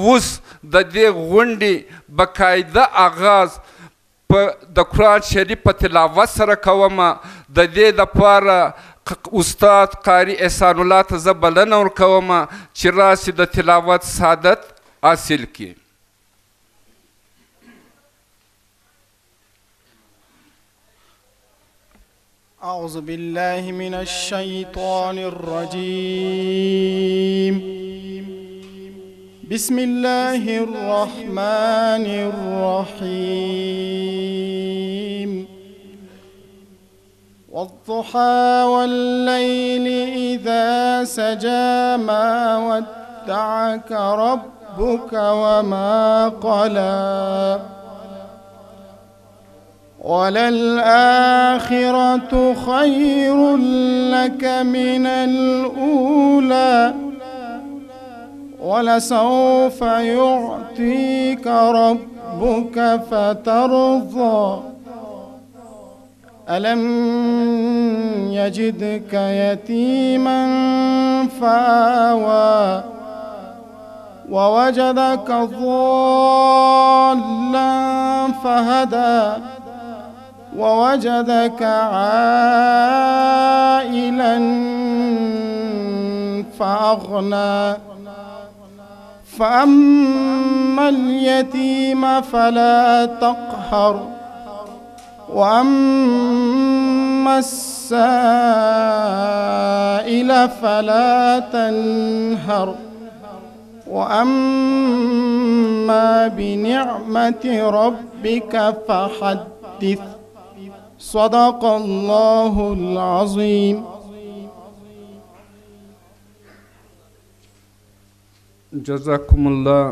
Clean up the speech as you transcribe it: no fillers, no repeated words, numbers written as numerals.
اوس د دې غونډې بقاعده آغاز د قرآن شریف په تلاوت سره کوم. د دې دپاره استاد قاري احسان الله ته زه بلنه ورکوم چې راسي د تلاوت سعادت حاصل کړي. أعوذ بالله من الشيطان الرجيم. بسم الله الرحمن الرحيم. والضحى والليل إذا سجى ما ودعك ربك وما قلى وللآخرة خير لك من الأولى ولسوف يعطيك ربك فترضى ألم يجدك يتيما فآوى ووجدك ضالا فهدى ووجدك عائلا فأغنى فأما اليتيم فلا تقهر وأما السائل فلا تنهر وأما بنعمة ربك فحدث. صدق الله العظيم. جزاكم الله.